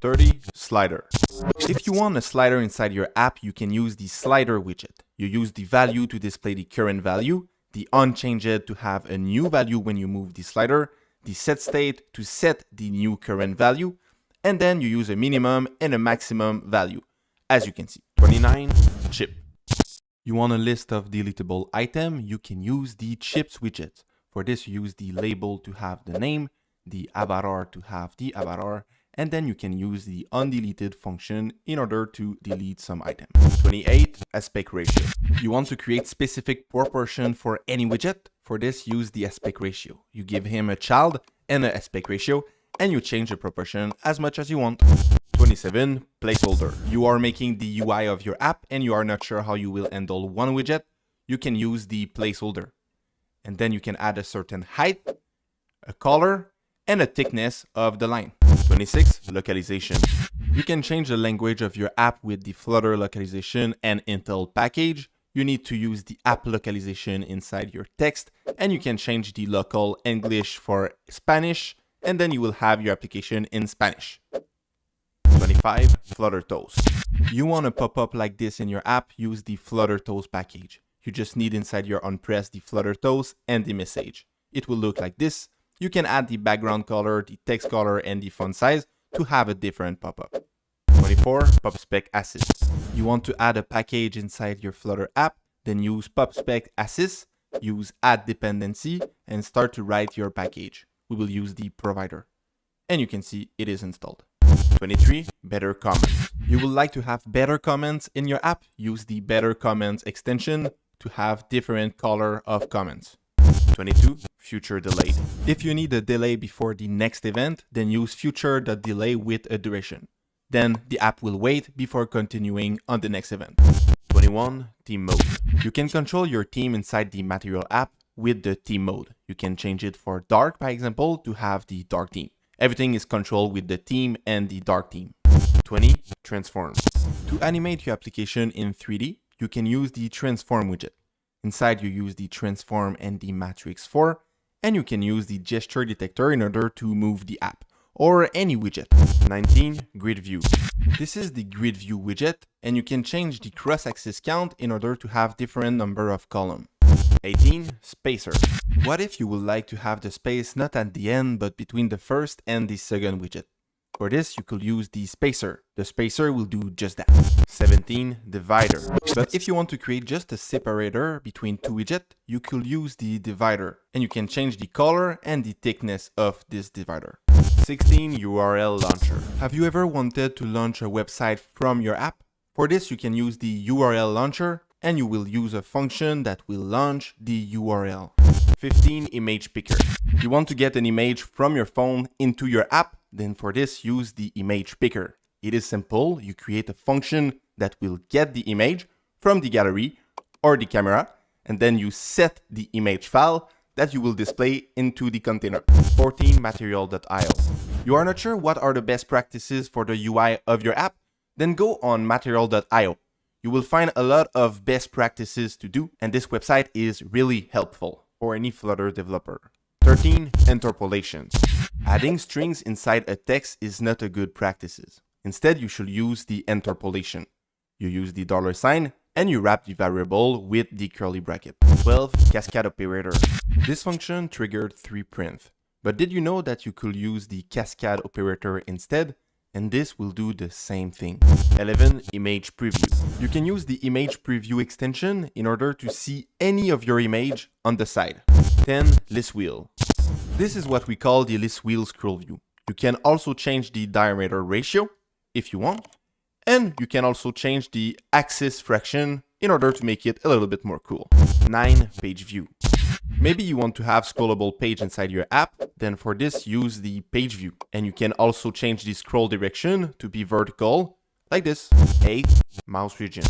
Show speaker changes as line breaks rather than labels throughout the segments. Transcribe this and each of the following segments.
30. Slider. If you want a slider inside your app, you can use the slider widget. You use the value to display the current value, the unchanged to have a new value when you move the slider, the set state to set the new current value, and then you use a minimum and a maximum value, as you can see. 29. Chip. You want a list of deletable items, you can use the chips widget. For this, you use the label to have the name, the avatar to have the avatar, and then you can use the undeleted function in order to delete some items. 28. Aspect ratio. You want to create specific proportion for any widget. For this, use the aspect ratio. You give him a child and an aspect ratio, and you change the proportion as much as you want. 27. Placeholder. You are making the UI of your app and you are not sure how you will handle one widget. You can use the placeholder. And then you can add a certain height, a color, and a thickness of the line. 26. Localization. You can change the language of your app with the Flutter localization and Intel package. You need to use the app localization inside your text, and you can change the local English for Spanish, and then you will have your application in Spanish. 25. Flutter Toast. You want a pop-up like this in your app, use the Flutter Toast package. You just need inside your on-press the Flutter Toast and the message. It will look like this. You can add the background color, the text color, and the font size to have a different pop-up. 24. PubSpec Assist. You want to add a package inside your Flutter app, then use PubSpec Assist, use add dependency, and start to write your package. We will use the provider. And you can see it is installed. 23. Better comments. You would like to have better comments in your app, use the Better Comments extension to have different color of comments. 22. Future delayed. If you need a delay before the next event, then use future.delay with a duration. Then the app will wait before continuing on the next event. 21. Theme mode. You can control your theme inside the Material app with the theme mode. You can change it for dark, by example, to have the dark theme. Everything is controlled with the theme and the dark theme. 20. Transforms. To animate your application in 3D, you can use the Transform widget. Inside, you use the Transform and the Matrix 4, and you can use the gesture detector in order to move the app, or any widget. 19. Grid View. This is the Grid View widget, and you can change the cross-axis count in order to have different number of columns. 18. Spacer. What if you would like to have the space not at the end, but between the first and the second widget? For this, you could use the spacer. The spacer will do just that. 17. Divider. But if you want to create just a separator between two widgets, you could use the divider. And you can change the color and the thickness of this divider. 16. URL launcher. Have you ever wanted to launch a website from your app? For this, you can use the URL launcher, and you will use a function that will launch the URL. 15. Image picker. You want to get an image from your phone into your app? Then for this, use the image picker. It is simple. You create a function that will get the image from the gallery or the camera, and then you set the image file that you will display into the container. 14. Material.io. You are not sure what are the best practices for the UI of your app? Then go on material.io. You will find a lot of best practices to do, and this website is really helpful for any Flutter developer. 13. Interpolations. Adding strings inside a text is not a good practice. Instead, you should use the interpolation. You use the $sign and you wrap the variable with the curly bracket. 12. Cascade operator. This function triggered 3 print. But did you know that you could use the cascade operator instead? And this will do the same thing. 11. Image preview. You can use the image preview extension in order to see any of your image on the side. 10. List wheel. This is what we call the list wheel scroll view. You can also change the diameter ratio if you want, and you can also change the axis fraction in order to make it a little bit more cool. 9. Page view. Maybe you want to have scrollable page inside your app, then for this use the page view. And you can also change the scroll direction to be vertical, like this. 8. Mouse region.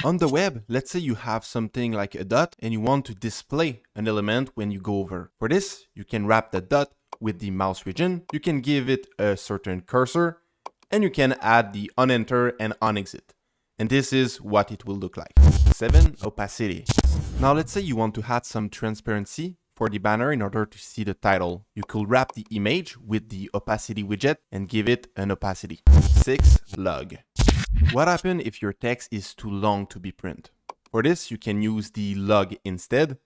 On the web, let's say you have something like a dot and you want to display an element when you go over. For this, you can wrap the dot with the mouse region. You can give it a certain cursor and you can add the onEnter and onExit. And this is what it will look like. 7. Opacity. Now let's say you want to add some transparency. for the banner in order to see the title. You could wrap the image with the opacity widget and give it an opacity. 6 log. What happens if your text is too long to be printed? For this, you can use the log instead,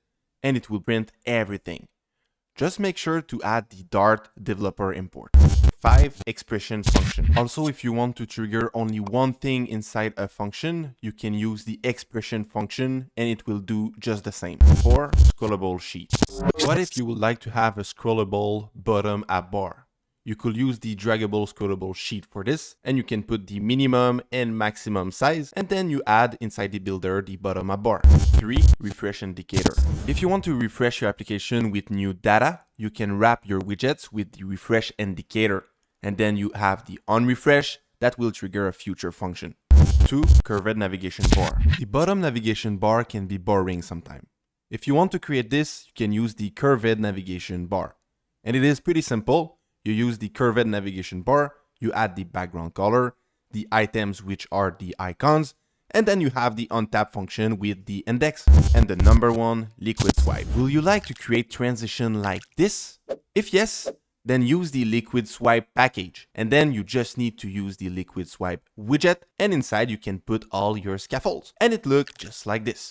and it will print everything. Just make sure to add the Dart developer import. 5 expression function. Also, if you want to trigger only one thing inside a function, you can use the expression function and it will do just the same. 4 scrollable sheet. What if you would like to have a scrollable bottom app bar? You could use the draggable scrollable sheet for this, and you can put the minimum and maximum size, and then you add inside the builder the bottom up bar. 3 refresh indicator. If you want to refresh your application with new data, you can wrap your widgets with the refresh indicator, and then you have the on refresh that will trigger a future function. 2 curved navigation bar. The bottom navigation bar can be boring sometimes. If you want to create this, you can use the curved navigation bar, and it is pretty simple. You use the curved navigation bar, you add the background color, the items which are the icons, and then you have the untap function with the index. And the number 1, liquid swipe. Will you like to create transition like this? If yes, then use the liquid swipe package. And then you just need to use the liquid swipe widget, and inside you can put all your scaffolds. And it looks just like this.